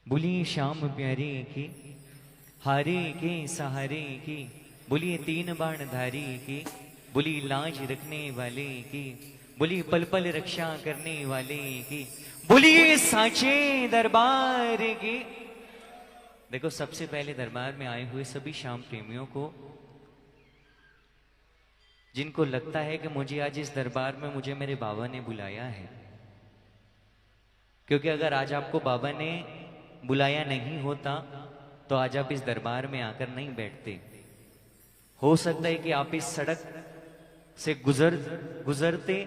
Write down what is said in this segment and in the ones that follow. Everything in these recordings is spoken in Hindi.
बोलिए श्याम प्यारे की, हारे के सहारे की, बोलिए तीन बाण धारी की, बोलिए लाज रखने वाले की, बोलिए पल पल रक्षा करने वाले की, बोलिए साचे दरबार की। देखो, सबसे पहले दरबार में आए हुए सभी श्याम प्रेमियों को, जिनको लगता है कि मुझे आज इस दरबार में मुझे मेरे बाबा ने बुलाया है, क्योंकि अगर आज आपको बाबा ने बुलाया नहीं होता तो आज आप इस दरबार में आकर नहीं बैठते। हो सकता है कि आप इस सड़क से गुजरते,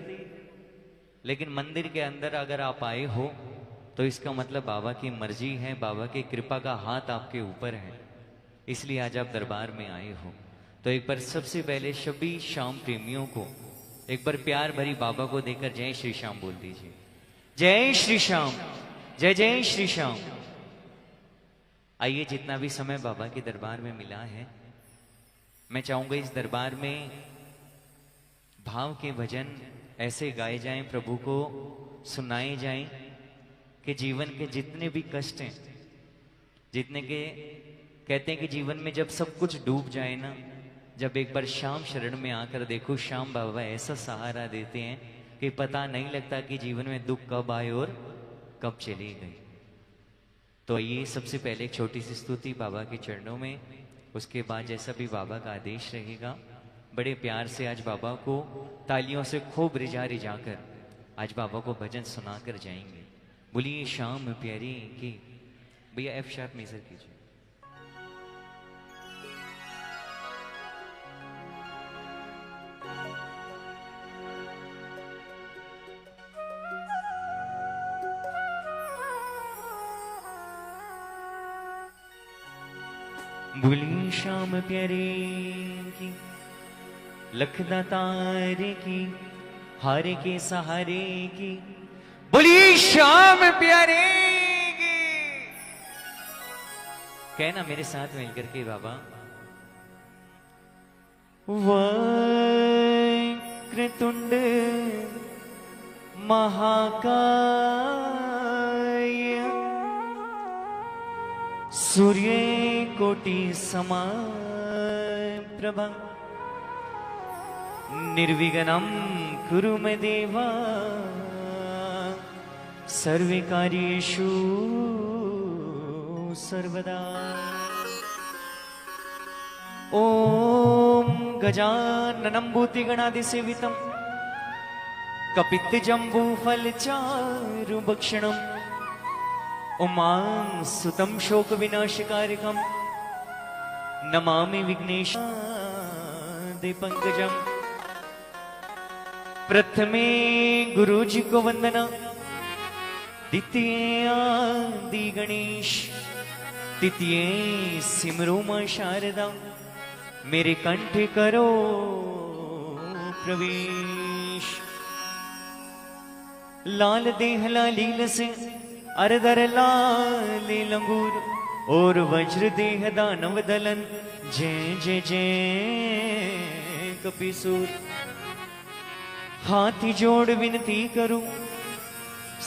लेकिन मंदिर के अंदर अगर आप आए हो तो इसका मतलब बाबा की मर्जी है, बाबा की कृपा का हाथ आपके ऊपर है, इसलिए आज आप दरबार में आए हो। तो एक बार सबसे पहले सभी श्याम प्रेमियों को एक बार प्यार भरी बाबा को देकर जय श्री श्याम बोल दीजिए। जय श्री श्याम, जय जय श्री श्याम। आइए, जितना भी समय बाबा के दरबार में मिला है, मैं चाहूंगा इस दरबार में भाव के भजन ऐसे गाए जाएं, प्रभु को सुनाए जाएं कि जीवन के जितने भी कष्ट हैं, जितने के कहते हैं कि जीवन में जब सब कुछ डूब जाए ना, जब एक बार श्याम शरण में आकर देखो, श्याम बाबा ऐसा सहारा देते हैं कि पता नहीं लगता कि जीवन में दुख कब आए और कब चली गई। तो ये सबसे पहले एक छोटी सी स्तुति बाबा के चरणों में, उसके बाद जैसा भी बाबा का आदेश रहेगा, बड़े प्यार से आज बाबा को तालियों से खूब रिझा कर आज बाबा को भजन सुनाकर जाएंगे। बोलिए श्याम प्यारे की। भैया एफ शार्प मेजर कीजिए। बोलिए श्याम प्यारे की, लखदातार की, हारे के सहारे की, बोलिए श्याम प्यारे की। कहना मेरे साथ मिलकर के बाबा। वक्रतुंड महाकाय, सूर्य कोटि समप्रभा, निर्विघ्नं कुरु मे देवा, सर्वकार्येषु सर्वदा। ओम गजाननं भूतिगणादिसेवितं, कपित्तजम्बूफलचारुभक्षणम्, उमां सुतं शोकविनाशकारिकं, नमामि विघ्नेशादिपङ्कजम्। प्रथमे गुरुजी को वंदना, द्वितीय आदि गणेश, तृतीय सिमरो मां शारदा, मेरे कंठ करो प्रवेश। लाल देह लालील से अरदर लाल लंगूर, और वज्र देह दानव दलन, जय जय जय कपिसूर। हाथी जोड़ विनती करूं,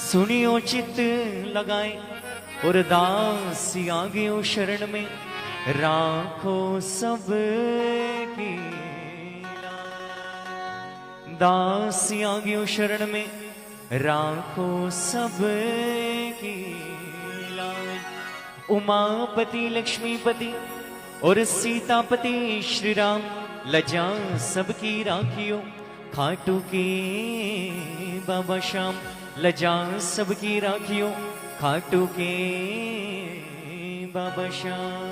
सुनियो चित्त लगाए, और दासी आगे ओ शरण में, राखो सब की लाज। दासी आगे ओ शरण में, राखो सब की लाज। उमापति लक्ष्मीपति और सीतापति श्री राम, लजा सबकी राखियो, खाटू के बाबा श्याम, लजा सबकी राखियो, खाटू के बाबा श्याम।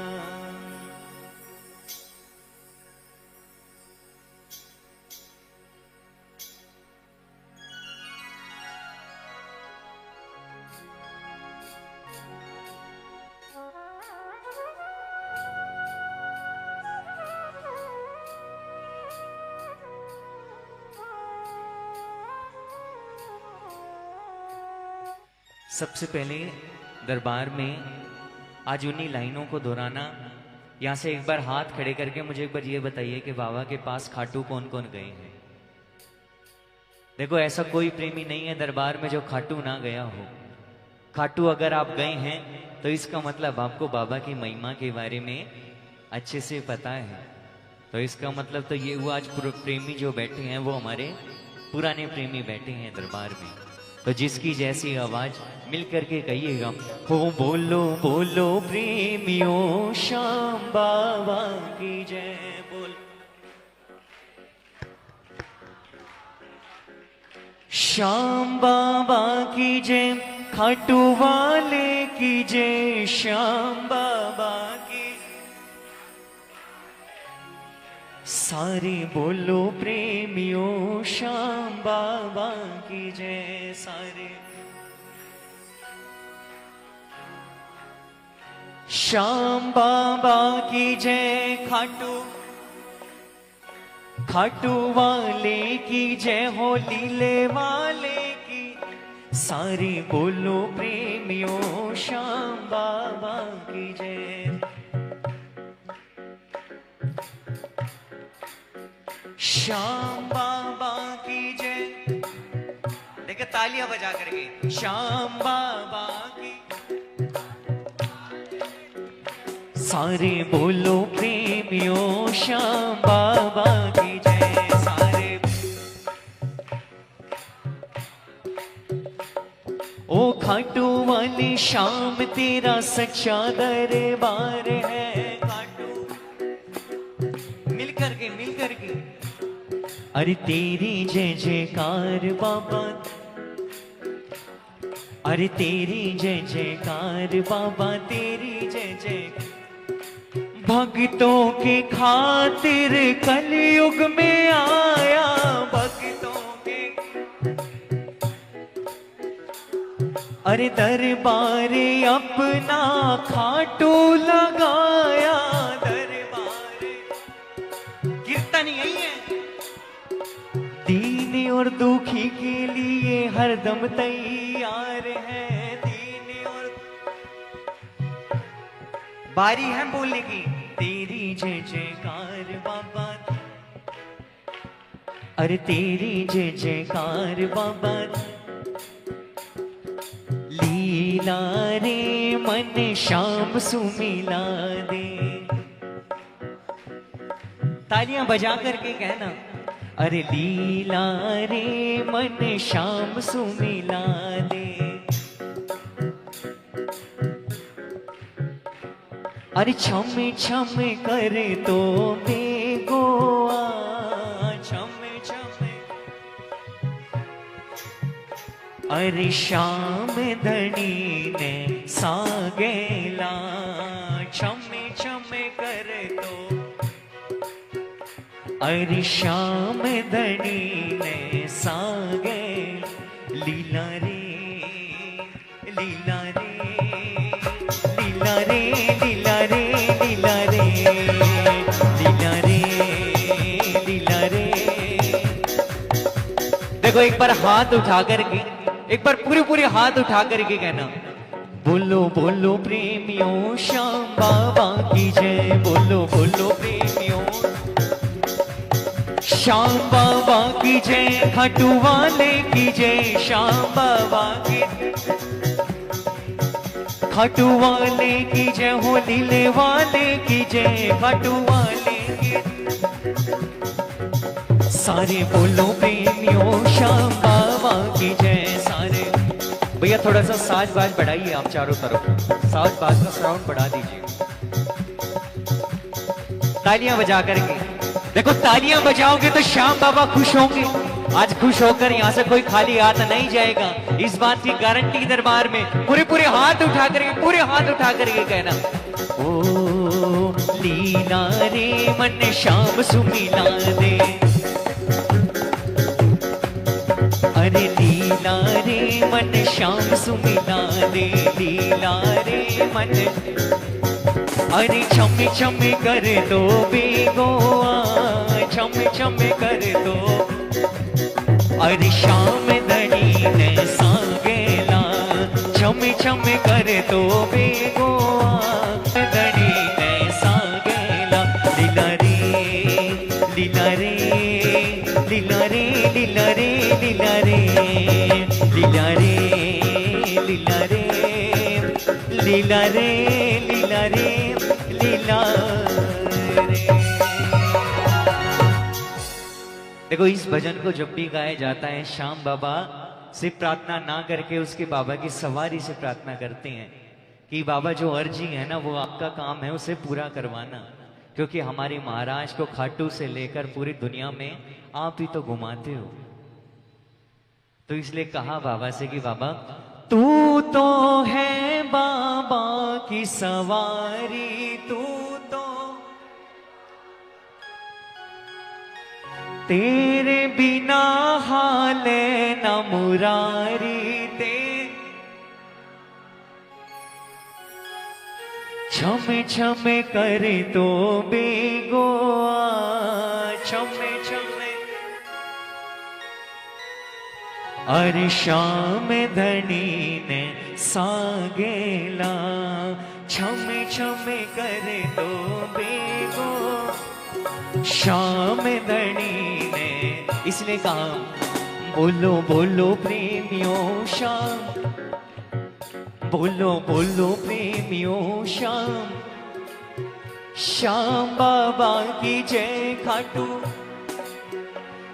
सबसे पहले दरबार में आज उन्हीं लाइनों को दोहराना। यहां से एक बार हाथ खड़े करके मुझे एक बार ये बताइए कि बाबा के पास खाटू कौन कौन गए हैं। देखो, ऐसा कोई प्रेमी नहीं है दरबार में जो खाटू ना गया हो। खाटू अगर आप गए हैं तो इसका मतलब आपको बाबा की महिमा के बारे में अच्छे से पता है। तो इसका मतलब तो ये हुआ, आज प्रेमी जो बैठे हैं वो हमारे पुराने प्रेमी बैठे हैं दरबार में। तो जिसकी जैसी आवाज मिल करके कहिएगा, हो बोलो बोलो प्रेमियों श्याम बाबा की जय बोल। श्याम बाबा की जय, खाटू वाले की जय, श्याम बाबा की। सारे बोलो प्रेमियों श्याम बाबा की जय। सारे श्याम बाबा की जय, खाटू वाले की जय हो, लीले वाले की। सारे बोलो प्रेमियों श्याम बाबा की जय। श्याम बाबा की जय। देखिए तालियां बजा करके, श्याम बाबा की। सारे बोलो प्रेमियों श्याम बाबा की जय। सारे ओ खाटू वाली श्याम तेरा सच्चा दरबार है। खाटू मिल करके अरे तेरी जय जयकार बाबा, अरे तेरी जय जयकार बाबा, तेरी जय जय। भक्तों के खातिर कलयुग में आया, भक्तों के अरे दरबार अपना खाटू लगाया। दरबार कीर्तन यही है, दीन और दुखी के लिए हरदम तैयार है। दीन और बारी है बोलने की, तेरी जय जयकार बाबा, अरे तेरी जय जयकार बाबा। लीला रे मन श्याम सुमिला दे। तालियां बजा करके कहना, अरे लीला रे मन श्याम सुमिला दे। अरे छम छम करे तो बेगोआ, छम छम। अरे श्याम धनी ने सागेला, छम छम करे तो। अरे श्याम धनी ने सागे। लीला रे लीला रे लीला रे लीला रे लीला रे लीला रे लीला रे। देखो एक बार हाथ उठा करके, एक बार पूरे हाथ उठा करके कहना, बोलो बोलो प्रेमियों श्याम बाबा की जय। बोलो बोलो प्रेमियों श्याम बाबा की जय, खाटू वाले की जय। श्याम बाबा की, खाटू वाले की जय हो, लीले वाले की जय, खाटू वाले की। सारे बोलो प्रेमियों श्याम बाबा की जय। सारे भैया थोड़ा सा साज बाज बढ़ाइए आप चारों तरफ, साज बाज का साउंड बढ़ा दीजिए। तालियां बजा करके देखो, तालियां बजाओगे तो श्याम बाबा खुश होंगे। आज खुश होकर यहाँ से कोई खाली हाथ नहीं जाएगा, इस बात की गारंटी दरबार में। पूरे हाथ उठा करके, पूरे हाथ उठा करके कहना, ओ लीला रे मन श्याम सुमिला दे। अरे लीला रे मन श्याम सुमिला दे। लीला रे मन, अरे छम छम कर दो बेगोआ, छम छम कर दो। अरे श्याम धनी ने सागेला, छम छम कर दो बेगोआ। धनी ने सागेला, लीला रे लीला रे लीला रे लीला रे लीला रे लीला रे लीला रे। लीला रे लीला रे लीला रे। देखो इस भजन को जब भी गाया जाता है श्याम बाबा से प्रार्थना ना करके उसके बाबा की सवारी से प्रार्थना करते हैं कि बाबा जो अर्जी है ना वो आपका काम है उसे पूरा करवाना, क्योंकि हमारे महाराज को खाटू से लेकर पूरी दुनिया में आप ही तो घुमाते हो। तो इसलिए कहा बाबा से कि बाबा तू तो है बाबा की सवारी, तू तो तेरे बिना हाल न मुरारी, ते छम छम करे तो बेगोआ, छम छम अरे श्याम धनी ने सागेला, छम छम करे तो बेगो श्याम धनी ने। इसलिए कहा बोलो बोलो प्रेमियों श्याम, बोलो बोलो प्रेमियों श्याम, श्याम बाबा की जय खाटू,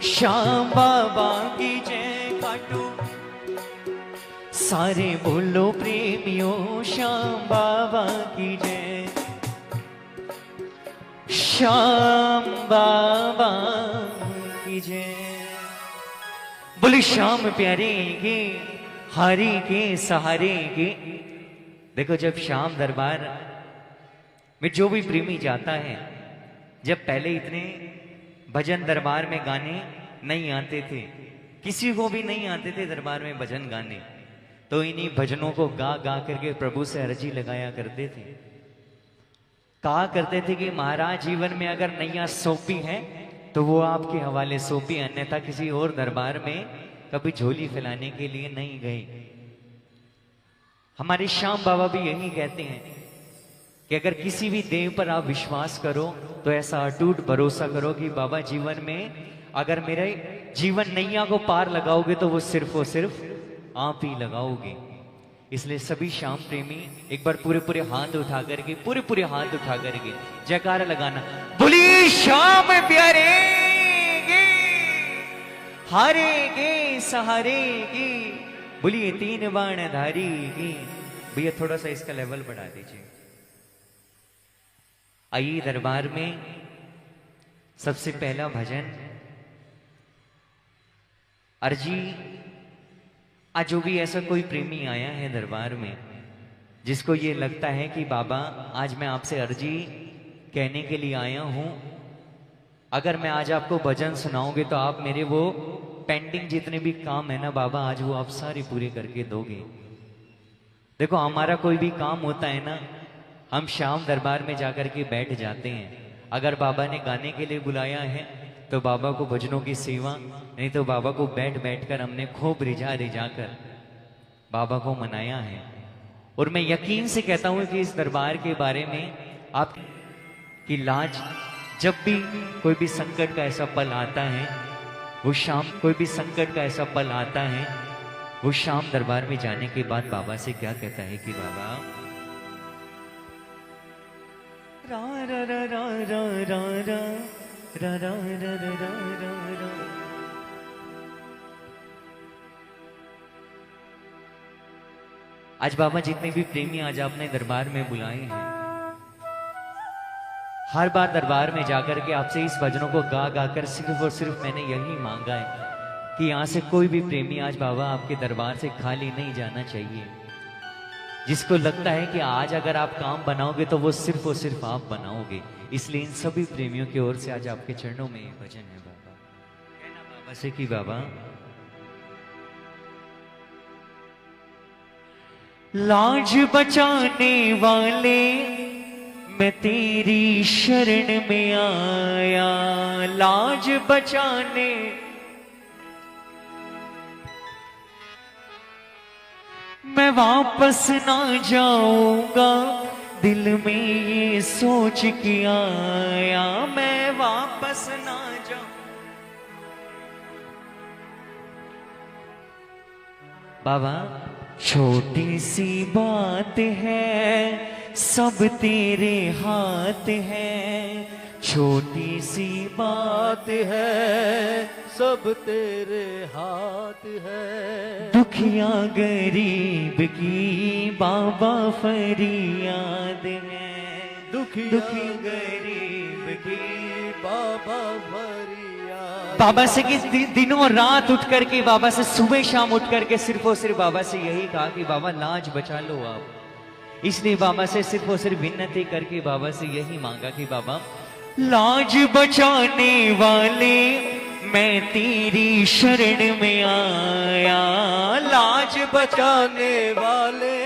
श्याम बाबा की जय खाटू। सारे बोलो प्रेमियों श्याम बाबा की जय, श्याम बाबा की जय। बोले श्याम प्यारे के हरि के सहारे के। देखो जब श्याम दरबार में जो भी प्रेमी जाता है, जब पहले इतने भजन दरबार में गाने नहीं आते थे, किसी को भी नहीं आते थे दरबार में भजन गाने, तो इन्हीं भजनों को गा गा करके प्रभु से अर्जी लगाया करते थे। कहा करते थे कि महाराज जीवन में अगर नैया सौंपी है तो वो आपके हवाले सौंपी, अन्यथा किसी और दरबार में कभी झोली फैलाने के लिए नहीं गए। हमारे श्याम बाबा भी यही कहते हैं कि अगर किसी भी देव पर आप विश्वास करो तो ऐसा अटूट भरोसा करो कि बाबा जीवन में अगर मेरे जीवन नैया को पार लगाओगे तो वो सिर्फ और सिर्फ आप ही लगाओगे। इसलिए सभी श्याम प्रेमी एक बार पूरे पूरे हाथ उठा करके, पूरे पूरे हाथ उठा करके जयकारा लगाना, बोली श्याम प्यारे गे हारे गे सहारे गे, बोलिए तीन बाण धारी गे। भैया थोड़ा सा इसका लेवल बढ़ा दीजिए। आइए दरबार में सबसे पहला भजन अर्जी। आज जो भी ऐसा कोई प्रेमी आया है दरबार में जिसको ये लगता है कि बाबा आज मैं आपसे अर्जी कहने के लिए आया हूं, अगर मैं आज आपको भजन सुनाऊंगे तो आप मेरे वो पेंडिंग जितने भी काम है ना बाबा आज वो आप सारे पूरे करके दोगे। देखो हमारा कोई भी काम होता है ना, हम श्याम दरबार में जाकर के बैठ जाते हैं। अगर बाबा ने गाने के लिए बुलाया है तो बाबा को भजनों की सेवा, नहीं तो बाबा को बैठ बैठ कर हमने खूब रिझा रिझा कर बाबा को मनाया है। और मैं यकीन से कहता हूं कि इस दरबार के बारे में आप की लाज, जब भी कोई भी संकट का ऐसा पल आता है वो शाम, कोई भी संकट का ऐसा पल आता है वो शाम दरबार में जाने के बाद बाबा से क्या कहता है कि बाबा रा रा रा रा रा रा रा रा रा रा रा रा रा। आज बाबा जितने भी प्रेमी आज आपने दरबार में बुलाए हैं, हर बार दरबार में जाकर के आपसे इस भजनों को गा गा कर सिर्फ और सिर्फ मैंने यही मांगा है कि यहां से कोई भी प्रेमी आज बाबा आपके दरबार से खाली नहीं जाना चाहिए। जिसको लगता है कि आज अगर आप काम बनाओगे तो वो सिर्फ और सिर्फ आप बनाओगे। इसलिए इन सभी प्रेमियों की ओर से आज आपके चरणों में ये भजन है बाबा। कहना बाबा से कि बाबा लाज बचाने वाले मैं तेरी शरण में आया, लाज बचाने मैं वापस ना जाऊंगा, दिल में ये सोच के आया मैं वापस ना जाऊं। बाबा छोटी सी बात है सब तेरे हाथ है, छोटी सी बात है सब तेरे हाथ है। दुखिया गरीब की बाबा फरियाद है, दुखिया गरीब की बाबा फरियाद। बाबा से कि दिनों रात उठ करके, बाबा से सुबह शाम उठ करके सिर्फ और सिर्फ बाबा से यही कहा कि बाबा लाज बचा लो आप। इसलिए बाबा से सिर्फ और सिर्फ विनती करके बाबा से यही मांगा कि बाबा लाज बचाने वाले मैं तेरी शरण में आया, लाज बचाने वाले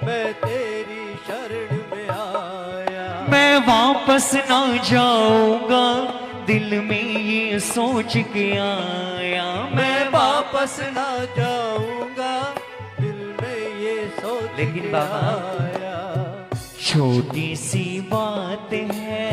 मैं तेरी शरण में आया। मैं वापस ना जाऊंगा दिल में ये सोच के आया, मैं वापस ना जाऊंगा दिल में ये सोच लेकिन के बाबा आया। छोटी सी बात है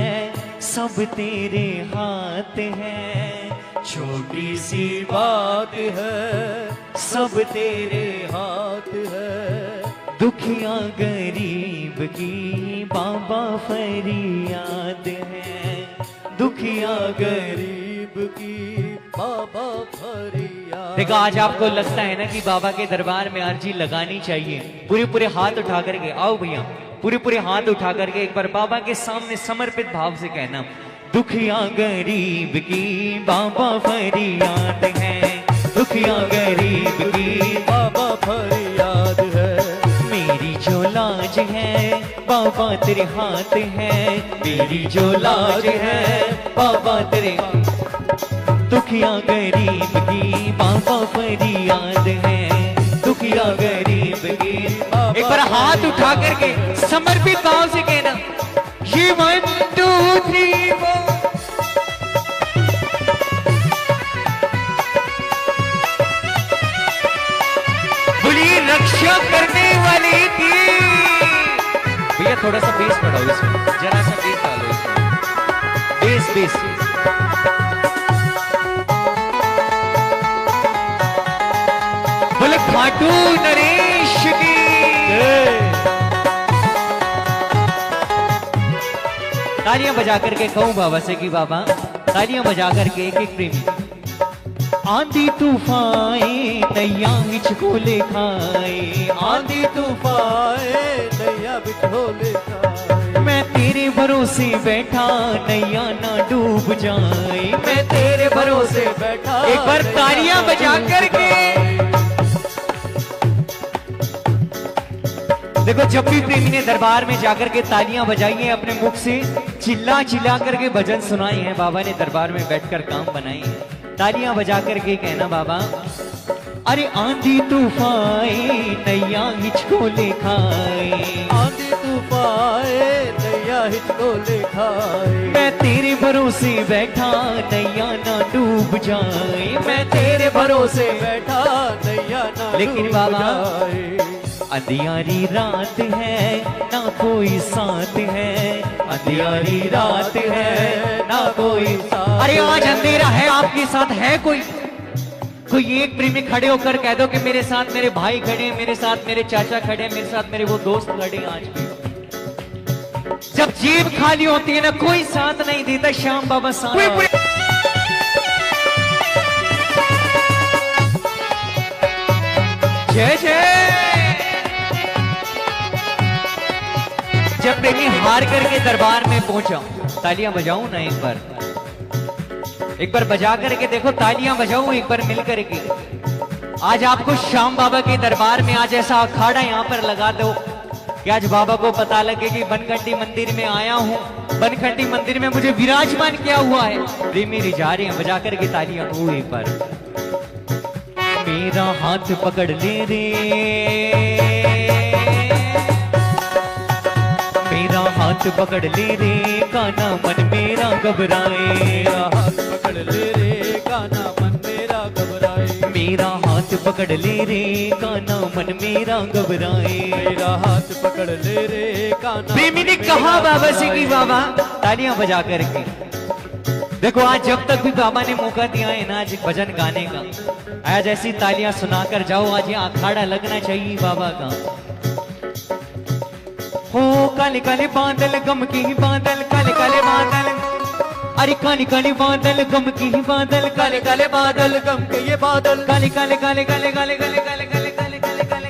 सब तेरे हाथ है, छोटी सी बात है सब तेरे हाथ है। दुखिया गरीब की बाबा फरियाद है, दुखिया गरीब की बाबा फरियाद। देखो आज आपको लगता है ना कि बाबा के दरबार में अर्जी लगानी चाहिए, पूरे पूरे हाथ उठा करके आओ भैया, पूरे पूरे हाथ उठा करके एक बार बाबा के सामने समर्पित भाव से कहना दुखिया गरीब की बाबा फरियाद है, दुखिया गरीब की बाबा फरियाद है। मेरी जो लाज है बाबा तेरे हाथ है, मेरी जो लाज है बाबा तेरे, दुखिया गरीब की बाबा फरियाद है, दुखिया गरीब की। एक बार हाथ उठा करके समर्पित भाव से कहना ये 1 2 3 4। बोलिए रक्षा करने वाले की। भैया थोड़ा सा बेस बढ़ाओ इसमें, जरा सा बेस डालो इसमें, बेस बेस। बोले खाटू नरेश की। तालियां बजा करके कहूं बाबा से कि बाबा तालियां बजा करके एक एक प्रेमी आंधी तूफाए नैया बिछोले खाए, आंधी तूफाए नैया बिछोले खाए। मैं तेरे भरोसे बैठा नैया ना डूब जाए, मैं तेरे भरोसे बैठा। एक बार तालियां बजा करके देखो जब भी प्रेमी ने दरबार में जाकर के तालियां बजाई हैं, अपने मुख से चिल्ला चिल्ला करके भजन सुनाए हैं, बाबा ने दरबार में बैठकर काम बनाई है, तालियां बजा करके कहना बाबा अरे आंधी तूफाए नैया हिचकोले खाए, आंधी तूफाए नैया हिचकोले खाए। मैं तेरे भरोसे बैठा नैया ना डूब जाए, मैं तेरे भरोसे बैठा नैया ना। लेकिन बाबा अंधियारी रात है ना कोई साथ है, अंधियारी रात है ना कोई साथ। अरे आज अंधेरा है आपके साथ है कोई एक प्रेमी खड़े होकर कह दो कि मेरे साथ मेरे भाई खड़े हैं, मेरे साथ मेरे चाचा खड़े हैं, मेरे साथ मेरे वो दोस्त खड़े हैं। आज भी जब जेब खाली होती है ना कोई साथ नहीं देता, श्याम बाबा साथ। जय जय। जब प्रेमी हार करके दरबार में पहुंचा, तालियां बजाऊं ना एक बार बजा करके देखो, तालियां बजाऊं एक बार मिल करके। आज आपको श्याम बाबा के दरबार में आज ऐसा अखाड़ा यहां पर लगा दो कि आज बाबा को पता लगे कि बनखंडी मंदिर में आया हूं, बनखंडी मंदिर में मुझे विराजमान किया हुआ है। प्रेमी रिझा रहे हैं, बजा करके तालियां हो एक बार। मेरा हाथ पकड़ ले रे, मेरा हाथ पकड़ ले रे, काना मन मेरा घबराए, मेरा हाथ पकड़ ले रे, काना मन मेरा घबराए। मेरा हाथ पकड़ ले रे, काना मन मेरा घबराए, मेरा हाथ पकड़ ले रे, काना। प्रेमी ने कहा बाबा से कि बाबा तालियां बजा करके देखो आज जब तक भी बाबा ने मौका दिया है ना आज भजन गाने का, आज ऐसी तालियां सुनाकर जाओ, आज ये अखाड़ा लगना चाहिए बाबा का। हो काले काले बादल गम की ही बादल, काले काले बादल, अरे काले काले बादल गम की ही बादल, काले काले बादल गम के ये बादल, काले काले काले काले काले काले काले काले काले काले काले काले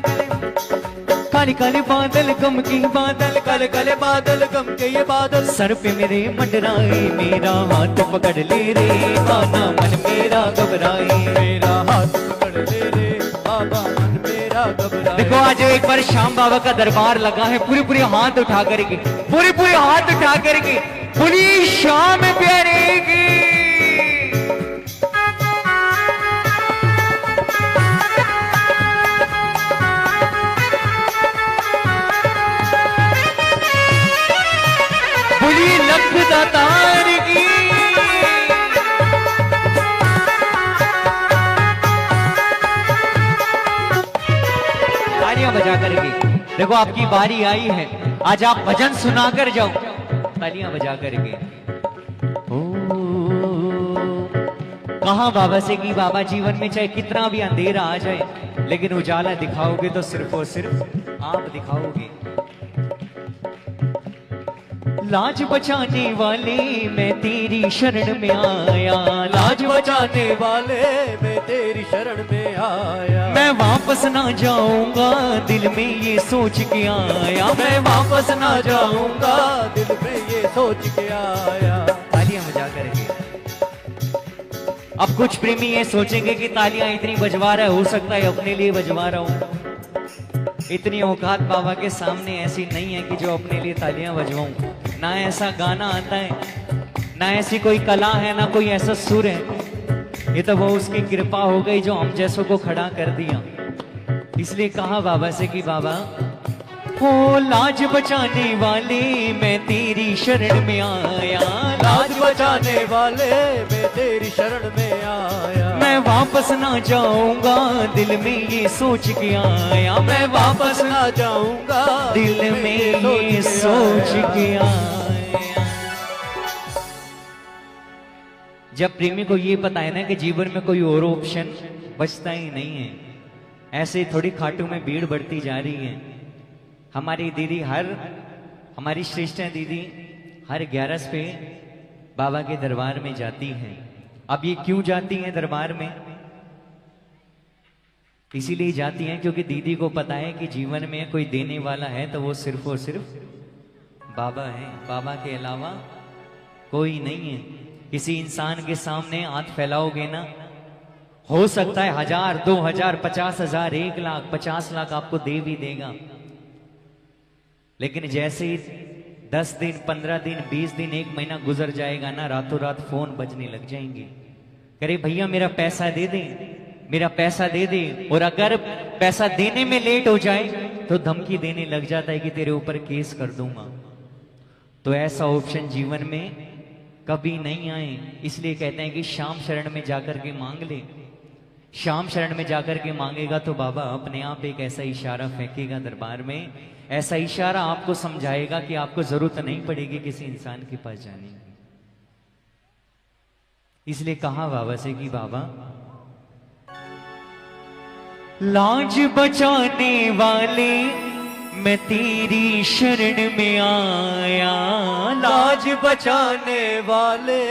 काले काले बादल गम की ही बादल, काले काले बादल गम के ये बादल। सर पे मेरे मंडराए, मेरा हाथ पकड़ ले रे बाबा, मन मेरा घबराए, मेरा हाथ पकड़ ले रे बाबा, मन मेरा घबराए। देखो आज एक बार श्याम बाबा का दरबार लगा है, पूरे पूरे हाथ उठा करके, पूरे पूरे हाथ उठा करके बोली श्याम प्यारे की। बोली लख दातार की। तालियां बजा करके देखो आपकी बारी आई है, आज आप भजन सुनाकर जाओ तालियां बजा करके। ओ कहा बाबा से कि बाबा जीवन में चाहे कितना भी अंधेरा आ जाए लेकिन उजाला दिखाओगे तो सिर्फ और सिर्फ आप दिखाओगे। लाज बचाने वाले मैं तेरी शरण में आया, लाज बचाने वाले मैं तेरी शरण में आया। मैं वापस ना जाऊंगा दिल में ये सोच के आया, मैं वापस ना जाऊंगा दिल में ये सोच के आया। तालियां बजा करके अब कुछ प्रेमी ये सोचेंगे कि तालियां इतनी बजवा रहा है, हो सकता है अपने लिए बजवा रहा हूं। इतनी औकात बाबा के सामने ऐसी नहीं है कि जो अपने लिए तालियां बजवाऊं। ना ऐसा गाना आता है, ना ऐसी कोई कला है, ना कोई ऐसा सुर है। ये तो वो उसकी कृपा हो गई जो हम जैसों को खड़ा कर दिया। इसलिए कहा बाबा से कि बाबा हो लाज बचाने वाले मैं तेरी शरण में आया, लाज बचाने वाले मैं तेरी शरण में आया। मैं वापस ना जाऊंगा दिल में ये सोच के आया, मैं वापस ना जाऊंगा दिल में ये सोच के आया। जब प्रेमी को ये पता है ना कि जीवन में कोई और ऑप्शन बचता ही नहीं है, ऐसे थोड़ी खाटू में भीड़ बढ़ती जा रही है। हमारी दीदी हमारी श्रेष्ठ दीदी हर 11 पे बाबा के दरबार में जाती हैं। अब ये क्यों जाती हैं दरबार में? इसीलिए जाती हैं क्योंकि दीदी को पता है कि जीवन में कोई देने वाला है तो वो सिर्फ और सिर्फ बाबा है। बाबा के अलावा कोई नहीं है। किसी इंसान के सामने हाथ फैलाओगे ना, हो सकता है 1000, 2000, 50,000, 1 लाख, 50 लाख आपको दे भी देगा, लेकिन जैसे ही 10 दिन, 15 दिन, 20 दिन, 1 महीना गुजर जाएगा ना, रातों रात फोन बजने लग जाएंगे, अरे भैया मेरा पैसा दे दे, मेरा पैसा दे दे। और अगर पैसा देने में लेट हो जाए तो धमकी देने लग जाता है कि तेरे ऊपर केस कर दूंगा। तो ऐसा ऑप्शन जीवन में कभी नहीं आए। इसलिए कहते हैं कि श्याम शरण में जाकर के मांग ले। श्याम शरण में जाकर के मांगेगा तो बाबा अपने आप एक ऐसा इशारा फेंकेगा दरबार में, ऐसा इशारा आपको समझाएगा कि आपको जरूरत नहीं पड़ेगी किसी इंसान के पास जाने की। इसलिए कहा बाबा से कि बाबा लाज बचाने वाले मैं तेरी शरण में आया, लाज बचाने वाले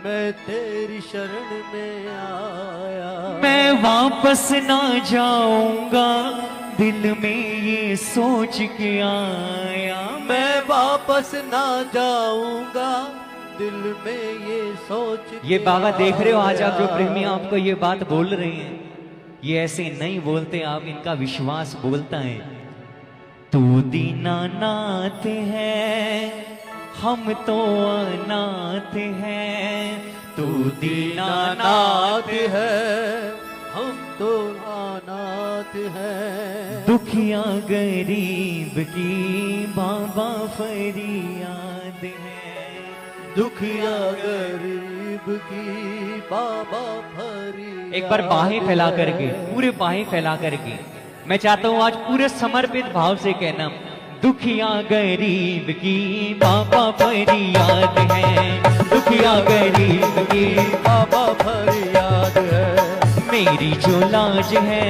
मैं तेरी शरण में आया। मैं वापस ना जाऊंगा दिल में ये सोच के आया, मैं वापस ना जाऊंगा दिल में ये सोच। ये बाबा देख रहे हो आज आप जो प्रेमी आपको ये बात बोल रहे हैं, ये ऐसे नहीं बोलते, आप इनका विश्वास बोलता है। तू दीनानाथ है हम तो अनाथ हैं, तू दीनानाथ है हम तो अनाथ हैं। दुखिया गरीब की बाबा फरियाद है, दुखिया गरीब की बाबा फरियाद। एक बार बाहें फैला करके, पूरे बाहें फैला करके मैं चाहता हूं आज पूरे समर्पित भाव से कहना, दुखिया गरीब की बाबा फरियाद है, दुखिया गरीब की बाबा फरियाद है। मेरी जो लाज है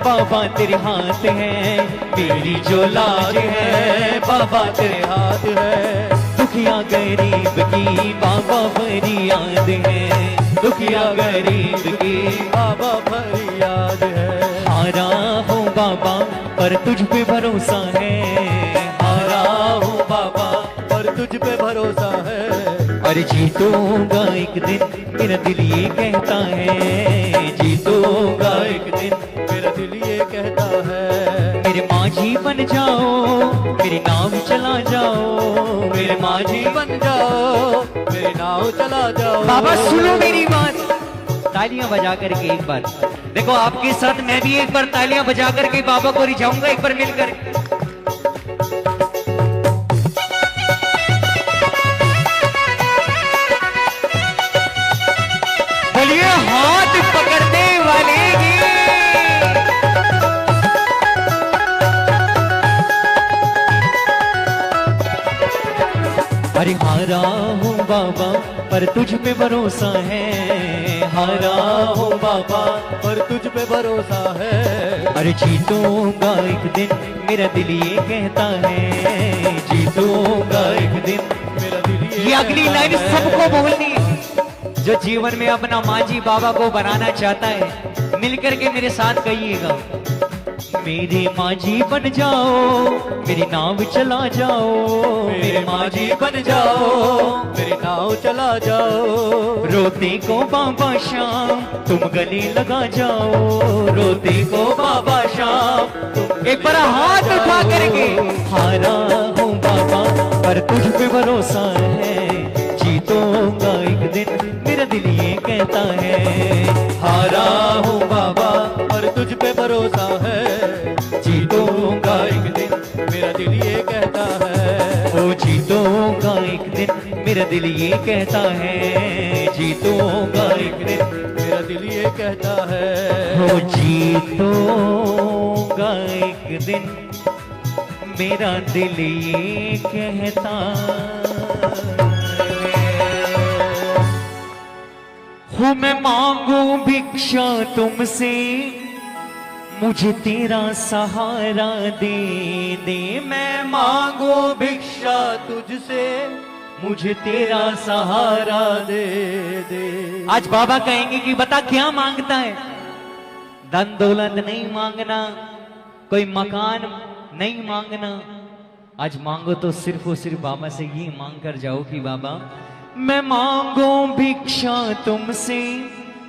बाबा तेरे हाथ है, मेरी जो लाज है बाबा तेरे हाथ है। दुखिया गरीब की बाबा फरियाद है, दुखिया गरीब की बाबा फरियाद है। हारा हूँ बाबा पर तुझ पे भरोसा है, हारा हूँ बाबा पर तुझ पे भरोसा है। और जीतूंगा एक दिन मेरा दिल ये कहता है, जीतूंगा एक दिन मेरा दिल ये कहता है। मेरे माझी बन जाओ, मेरी नाव चला जाओ, मेरे माझी बन जाओ, मेरी नाव चला जाओ। बाबा सुनो मेरी बात, तालियां बजा करके एक बार देखो, आपके साथ मैं भी एक बार तालियां बजा करके बाबा को रिझाऊंगा, एक बार मिलकर। बोलिए हाथ पकड़ने वाले की। अरे हारा हूँ बाबा पर तुझ पे भरोसा है, हारा हूँ बाबा पर तुझ पे भरोसा है। अरे जीतूंगा एक दिन मेरा दिल ये कहता है, जीतूंगा एक दिन मेरा दिल ये अगली लाइन सबको बोलनी है। जो जीवन में अपना मांझी बाबा को बनाना चाहता है मिलकर के मेरे साथ कहिएगा, मेरे माझी बन जाओ, मेरी नाव चला जाओ, मेरे माझी बन जाओ, मेरी नाव चला जाओ। रोते को बाबा शाम तुम गले लगा जाओ, रोते को बाबा शाम। एक बार हाथ उठा करके, हारा हूँ बाबा पर तुझ पे भरोसा है, जीतूंगा एक दिन मेरा दिल ये कहता है। हारा हूँ बाबा पर तुझ पे भरोसा है, जीतूंगा एक दिन मेरा दिल ये कहता है। ओ जीतूंगा एक दिन मेरा दिल ये कहता है, जीतूंगा एक दिन मेरा दिल ये कहता है। ओ जीतूंगा एक दिन मेरा दिल ये कहता हूँ। मैं मांगू भिक्षा तुमसे, मुझे तेरा सहारा दे दे। मैं मांगो भिक्षा तुझसे, मुझे तेरा सहारा दे दे। आज बाबा कहेंगे कि बता क्या मांगता है। धन दौलत नहीं मांगना, कोई मकान नहीं मांगना, आज मांगो तो सिर्फ और सिर्फ बाबा से ये मांग कर जाओ कि बाबा मैं मांगू भिक्षा तुमसे,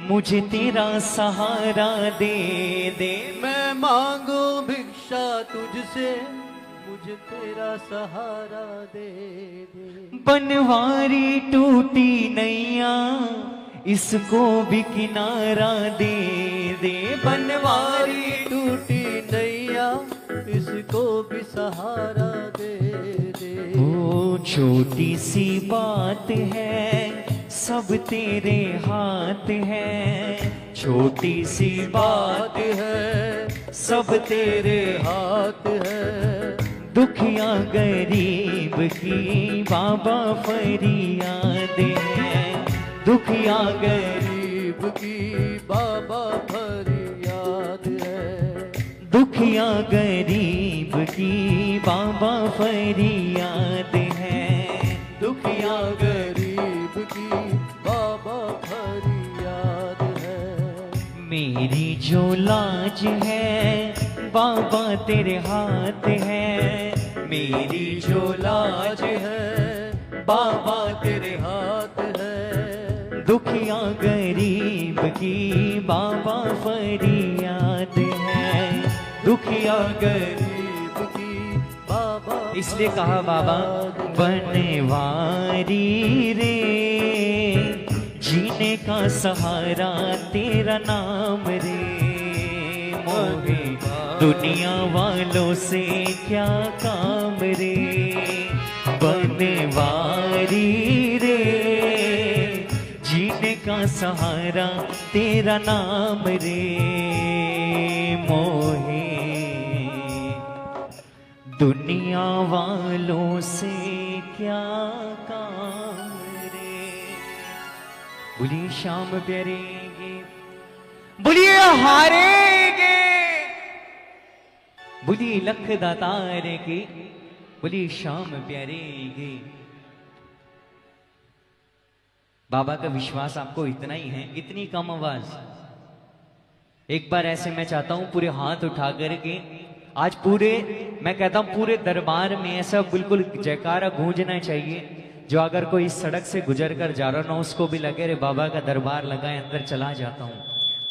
मुझे तेरा सहारा दे दे। मैं मांगो भिक्षा तुझसे, मुझे तेरा सहारा दे दे। बनवारी टूटी नैया, इसको भी किनारा दे दे। बनवारी टूटी नैया, इसको भी सहारा दे दे। वो छोटी सी बात है, सब तेरे हाथ है। छोटी सी बात है, सब तेरे हाथ है। दुखिया गरीब की बाबा फरियाद है, दुखिया गरीब गरीब की बाबा फरियाद है। दुखिया गरीब की बाबा फरियाद है, दुखिया गरीब की बाबा फरियाद है। मेरी जो लाज है बाबा तेरे हाथ है, मेरी जो लाज है बाबा तेरे हाथ है। दुखिया गरीब की बाबा फरियाद है, दुखिया गरीब की बाबा। इसलिए कहा बाबा बनवारी रे, जीने का सहारा तेरा नाम रे। मोहे दुनिया वालों से क्या काम रे, बनवारी रे, जीने का सहारा तेरा नाम रे। मोहे दुनिया वालों से क्या काम रे। बोलिए श्याम प्यारेगे, बोलिए हारेगे, बोलिए लख दातार की, बोलिए श्याम प्यारेगे। बाबा का विश्वास आपको इतना ही है, इतनी कम आवाज। एक बार ऐसे मैं चाहता हूं पूरे हाथ उठा करके आज पूरे, मैं कहता हूं पूरे दरबार में ऐसा बिल्कुल जयकारा गूंजना चाहिए, जो अगर कोई इस सड़क से गुजर कर जा रहा ना उसको भी लगे रे बाबा का दरबार लगा है, अंदर चला जाता हूं।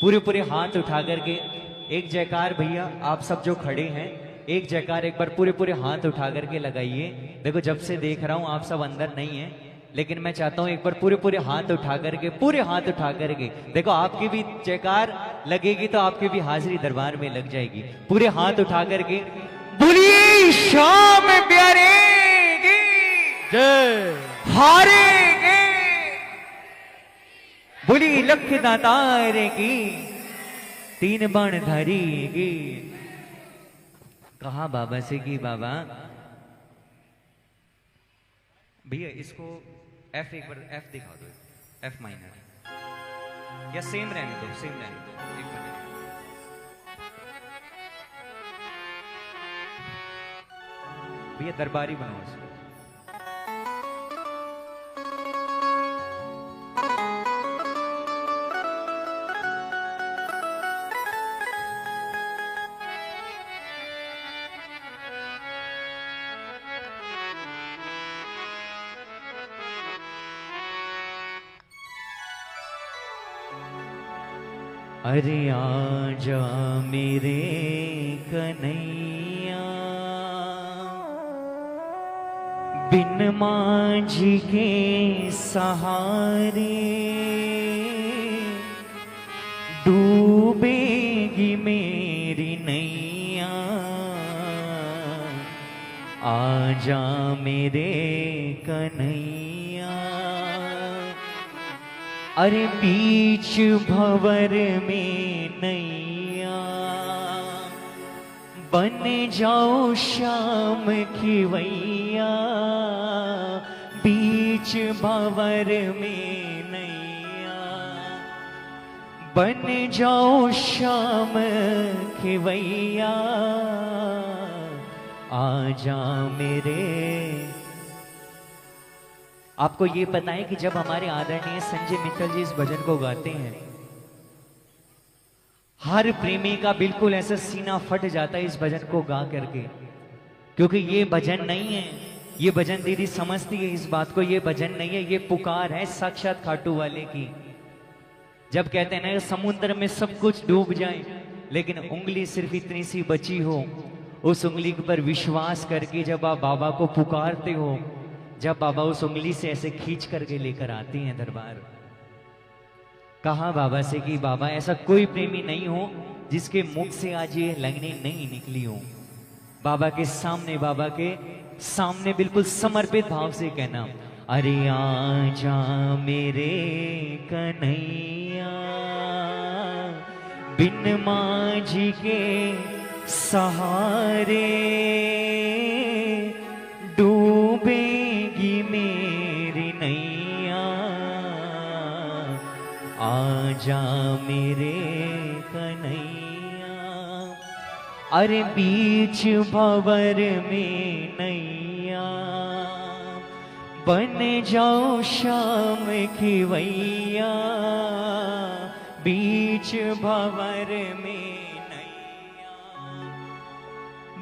पूरे पूरे हाथ उठा करके एक जयकार भैया आप सब जो खड़े हैं, एक जयकार एक बार पूरे पूरे हाथ उठा करके लगाइए। देखो जब से देख रहा हूं आप सब अंदर नहीं है, लेकिन मैं चाहता हूं एक बार पूरे पूरे हाथ उठा करके, पूरे हाथ उठा करके, देखो आपकी भी जयकार लगेगी तो आपकी भी हाजिरी दरबार में लग जाएगी। पूरे हाथ उठा करके बोलिए श्याम प्यारेगे, जय हारेगे, बोलिए लख दातार की, तीन बाण धरेगी। कहा बाबा से कि बाबा भैया इसको एफ, एक बार एफ दिखा दो, एफ माइनर या सेम रहने दो, सेम रहने दो एक बार। भैया दरबारी बनाओ इसको। अरे आजा मेरे कन्हैया, बिन मांझी के सहारे डूबेगी मेरी नैया। आजा मेरे कन्हैया, अरे बीच भंवर में नैया, बन जाओ श्याम खिवैया। बीच भंवर में नैया, बन जाओ श्याम खिवैया। आजा मेरे। आपको ये पता है कि जब हमारे आदरणीय संजय मित्तल जी इस भजन को गाते हैं, हर प्रेमी का बिल्कुल ऐसा सीना फट जाता है इस भजन को गा करके, क्योंकि ये भजन नहीं है, ये भजन दीदी समझती है इस बात को, ये भजन नहीं है, ये पुकार है साक्षात खाटू वाले की। जब कहते हैं ना समुद्र में सब कुछ डूब जाए लेकिन उंगली सिर्फ इतनी सी बची हो, उस उंगली पर विश्वास करके जब आप बाबा को पुकारते हो, जब बाबा उस उंगली से ऐसे खींच करके लेकर आते हैं दरबार। कहा बाबा से कि बाबा ऐसा कोई प्रेमी नहीं हो जिसके मुख से आज ये लगनी नहीं निकली हो। बाबा के सामने बिल्कुल समर्पित भाव से कहना, अरे आजा मेरे कन्हैया, बिन मांझी के सहारे डूबेगी मेरी नैया। आजा मेरे कन्हैया, अरे बीच भंवर में नैया, बन जाओ श्याम खिवैया। बीच भंवर में नैया,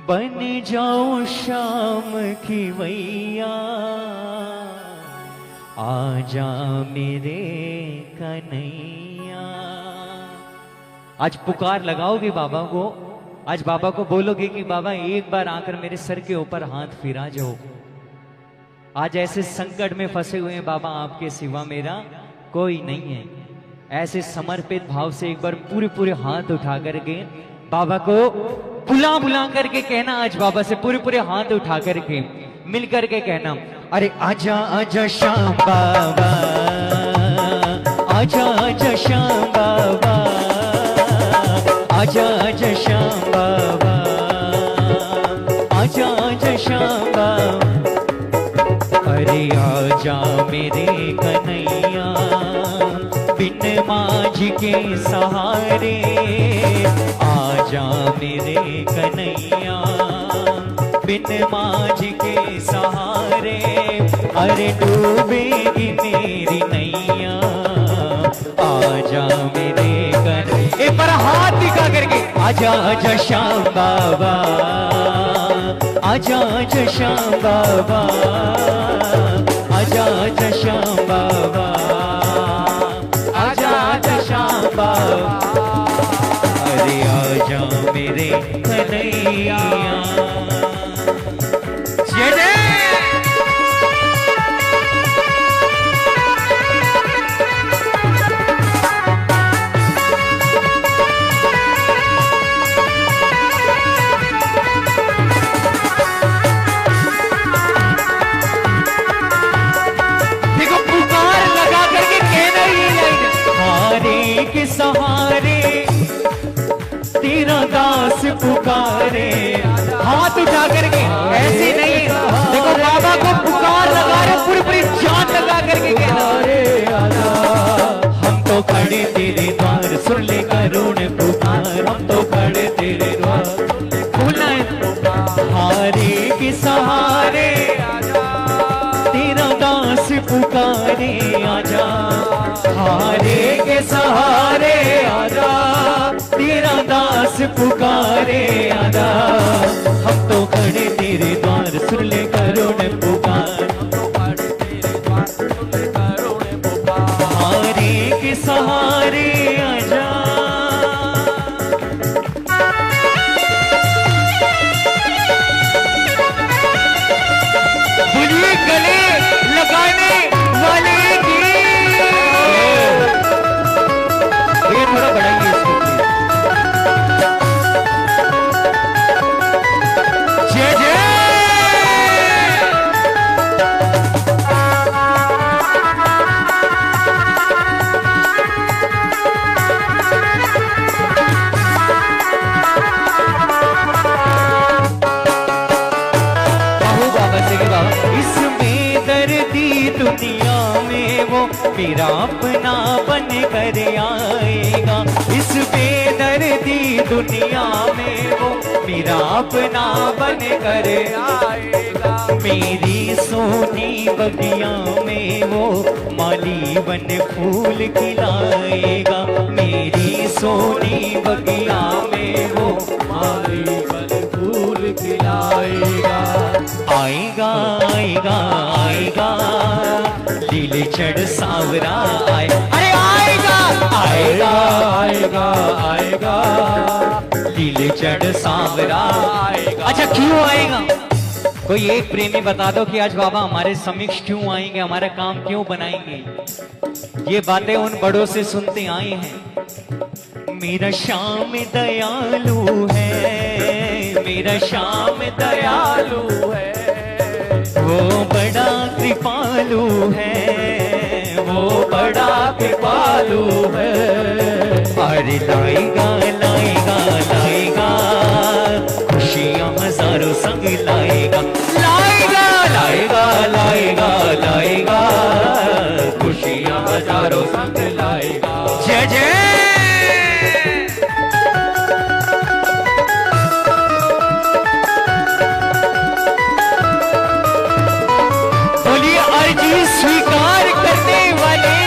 बन जाओ श्याम खिवैया। आजा मेरे कन्हैया। आज पुकार लगाओगे बाबा को, आज बाबा को बोलोगे कि बाबा एक बार आकर मेरे सर के ऊपर हाथ फिरा जाओ। आज ऐसे संकट में फंसे हुए हैं बाबा, आपके सिवा मेरा कोई नहीं है। ऐसे समर्पित भाव से एक बार पूरे पूरे हाथ उठा करके बाबा को बुला बुला करके कहना, आज बाबा से पूरे पूरे हाथ उठा करके मिल करके कहना, अरे आजा आजा श्याम बाबा, आजा आजा श्याम बाबा, आजा आजा श्याम बाबा, आजा आजा श्याम बाबा, अरे आजा मेरे कन्हैया बिन माझ के सहारे, आजा मेरे कन्हैया बिन माझ के सहारे, अरे डूबेगी मेरी नैया, आजा मेरे कन्हैया। एक बार हाथ दिखा करके, आजा आजा श्याम बाबा, आजा आजा श्याम बाबा, आजा आजा श्याम बाबा, आजा आजा श्याम बाबा, अरे आजा मेरे कन्हैया। जय जय। के सहारे तेरा दास पुकारे, हाथ उठा करके ऐसे नहीं, देखो बाबा को पुकार लगा रहे, पूरी पूरी जान लगा करके कहना, हम तो खड़े तेरे द्वार, सुन ले करुण पुकार, हम तो खड़े तेरे द्वार, बोलना है हारे के सहारे तेरा दास पुकारे, आजा हारे के सहारे, आजा तेरा दास पुकारे, आजा हम तो खड़े तेरे द्वार, सुन ले करुण पुकार, हारे के सहारे आजा। बोलिए गले लगाने वाले की, ये थोड़ा बढ़ाइए इसको। जय जय। बाबू बाबा से के बाबा, इसमें दर्दी दुनिया में वो मेरा अपना बन कर आएगा, इस बेदर्दी दुनिया में वो मेरा अपना बन कर आएगा, मेरी सोनी बगिया में वो माली बन फूल खिलाएगा, मेरी सोनी बगिया में वो माली बन फूल खिलाएगा, आएगा आएगा आएगा लीले चढ़ सावरा आए, अरे आएगा आएगा आएगा आएगा लीले चढ़ सावरा आएगा। अच्छा क्यों आएगा? कोई एक प्रेमी बता दो कि आज बाबा हमारे समक्ष क्यों आएंगे, हमारा काम क्यों बनाएंगे। ये बातें उन बड़ों से सुनते आए हैं। मेरा श्याम दयालु है, मेरा श्याम दयालु है, वो बड़ा कृपालु है, वो बड़ा कृपालु है, अरे लाएगा लाएगा लाएगा खुशियां हजारों संग लाएगा, लाएगा लाएगा लाएगा लाएगा खुशियां हजारों संग लाएगा। जय जय। स्वीकार करने वाले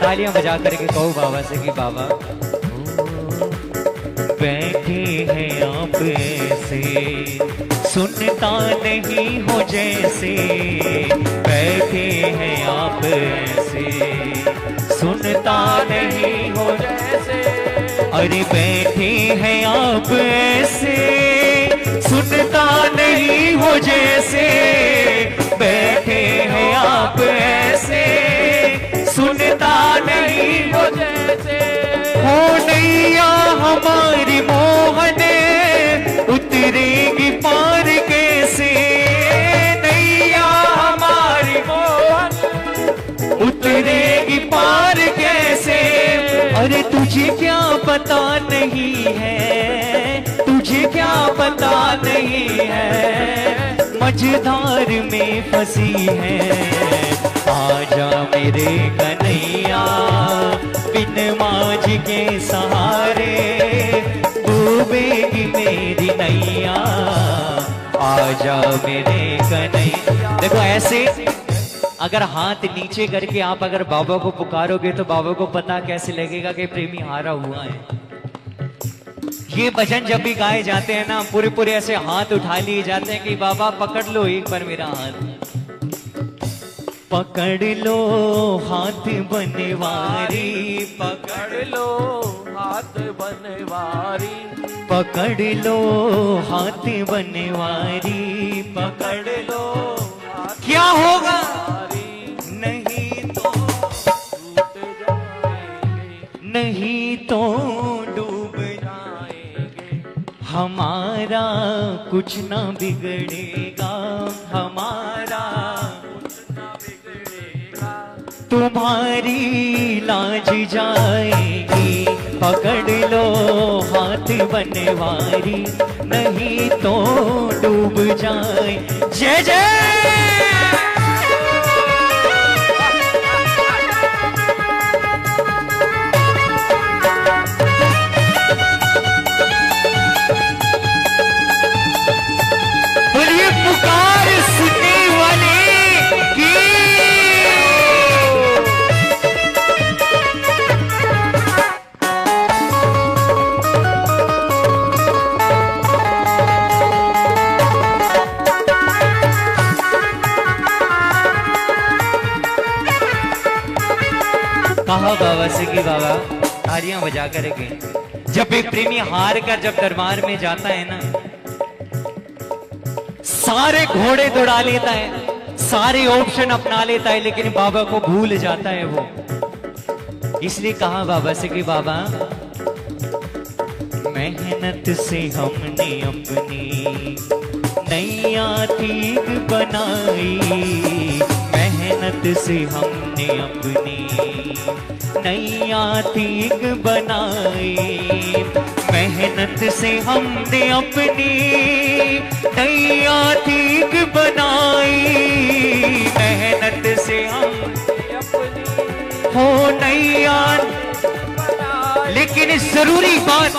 तालियां बजा करके कहो बाबा से कि बाबा बैठे हैं आप ऐसे, सुनता नहीं हो जैसे, बैठे हैं आप ऐसे, सुनता नहीं हो जैसे, अरे बैठे हैं आप ऐसे, सुनता नहीं हो जैसे, बैठे हैं आप ऐसे, सुनता नहीं हो जैसे, हो नैया हमारी मोहन उतरेगी पार के तुझे क्या पता नहीं है, तुझे क्या पता नहीं है, मझधार में फंसी है। आजा मेरे कन्हैया, बिन माझ के सहारे डूबेगी मेरी नैया। आजा मेरे कन्हैया। देखो ऐसे अगर हाथ नीचे करके आप अगर बाबा को पुकारोगे तो बाबा को पता कैसे लगेगा कि प्रेमी हारा हुआ है। ये भजन जब भी गाए जाते हैं ना, पूरे पूरे ऐसे हाथ उठा लिए जाते हैं कि बाबा पकड़ लो एक बार मेरा हाथ, पकड़ लो हाथ बनवारी, पकड़ लो हाथ बनवारी, पकड़ लो हाथ बनवारी, पकड़ लो क्या होगा नहीं तो टूट जाएंगे, नहीं तो डूब जाएंगे। हमारा कुछ ना बिगड़ेगा, हमारा तुम्हारी लाज जाएगी। पकड़ लो हाथ बनवारी, नहीं तो डूब जाए। जय जय बोलिए पुकार सुनने वाले की। कहा बाबा से कि बाबा तालियां बजा कर के जब एक प्रेमी हार कर जब दरबार में जाता है ना, सारे घोड़े दौड़ा लेता है, सारे ऑप्शन अपना लेता है, लेकिन बाबा को भूल जाता है वो। इसलिए कहा बाबा से कि बाबा मेहनत से हमने अपनी नैया ठीक बनाई, मेहनत से हमने अपनी नैया ठीक बनाई, मेहनत से हमने अपनी नैया ठीक बनाई, मेहनत से हम हो नैया। लेकिन जरूरी बात,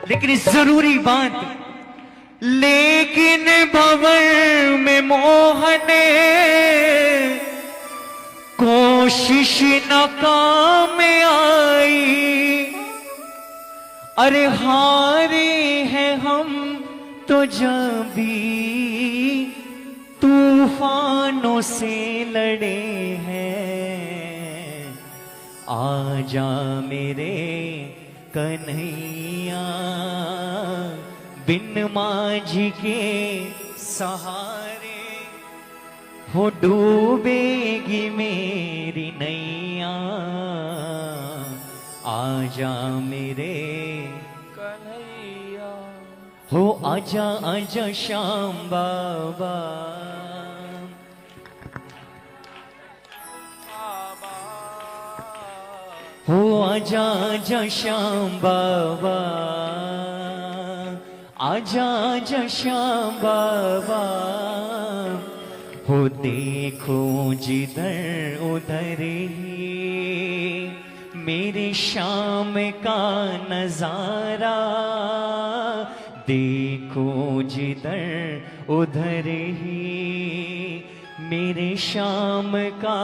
लेकिन जरूरी बात, लेकिन भंवर में मोहन कोशिश नाकाम आई। अरे हारे हैं हम तो जब भी तूफानों से लड़े हैं। आजा मेरे कन्हैया, बिन माझी के सहारे हो डूबेगी मेरी नैया। आजा मेरे कन्हैया, हो आजा आजा श्याम बाबा, हो आजा आजा श्याम बाबा, आजा आजा श्याम बाबा। हो देखो जिधर उधर ही मेरे शाम का नजारा, देखो जिधर उधर ही मेरे शाम का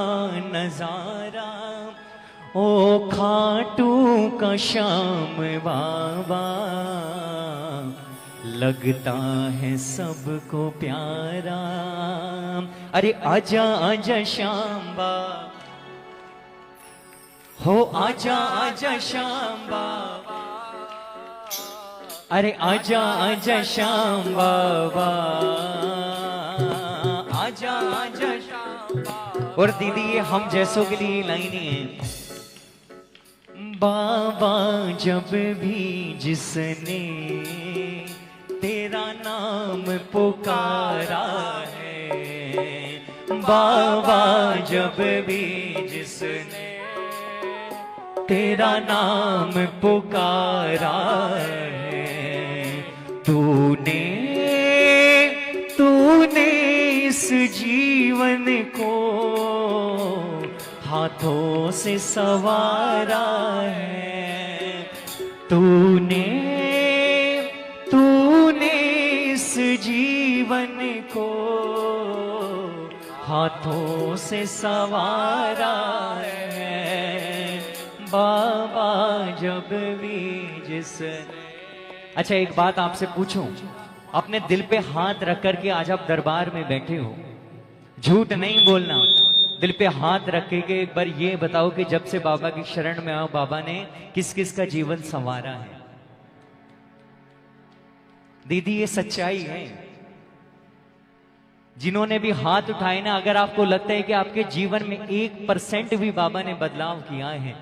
नजारा। ओ खाटू का श्याम बाबा, लगता है सबको प्यारा। अरे आजा आजा श्याम बाबा, हो आजा आजा श्याम बाबा, अरे आजा आजा श्याम बाबा, आजा आजा श्याम बाबा। और दीदी ये हम जैसों के लिए लाइनें हैं। बाबा जब भी जिसने तेरा नाम पुकारा है, बाबा जब भी जिसने तेरा नाम पुकारा है। तूने तूने इस जीवन को हाथों से संवारा है। तूने तूने इस जीवन को हाथों से संवारा है। बाबा जब भी जिस अच्छा एक बात आपसे पूछूं, अपने दिल पे हाथ रख करके आज आप दरबार में बैठे हो, झूठ नहीं बोलना, दिल पे हाथ रख के एक बार ये बताओ कि जब से बाबा की शरण में आओ बाबा ने किस किस का जीवन संवारा है। दीदी ये सच्चाई है। जिन्होंने भी हाथ उठाए ना, अगर आपको लगता है कि आपके जीवन में 1% भी बाबा ने बदलाव किया है,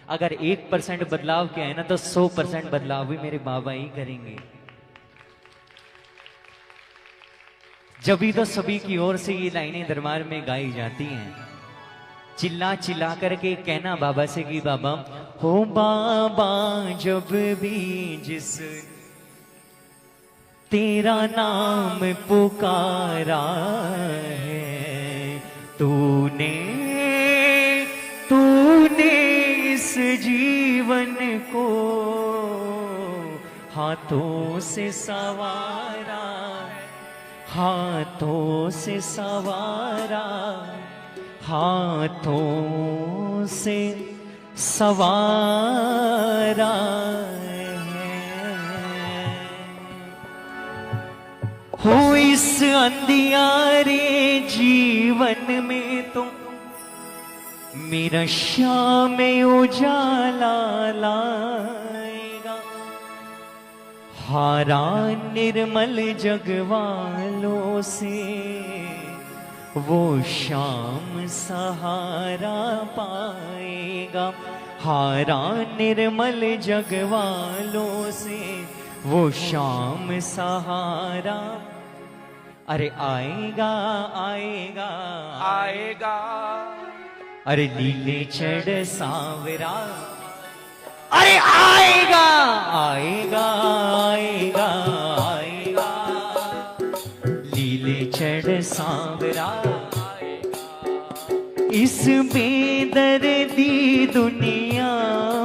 अगर 1% बदलाव किया है ना, तो 100% बदलाव भी मेरे बाबा ही करेंगे। जब भी तो सभी की ओर से ये लाइनें दरबार में गाई जाती हैं, चिल्ला चिल्ला करके कहना बाबा से कि बाबा हो बाबा जब भी जिस तेरा नाम पुकारा है। तूने तूने इस जीवन को हाथों से संवारा, हाथों से संवारा, हाथों से संवारा है। हो इस अंधियारे जीवन में तो मेरा शाम उजाला लाएगा। हारा निर्मल जग वालों से वो शाम सहारा पाएगा। हारा निर्मल जग वालों से वो शाम सहारा, अरे आएगा आएगा आएगा। अरे लीले चढ़ सांवरा, अरे आएगा आएगा आएगा आएगा। लीले चढ़ सांवरा इस बेदर्दी दुनिया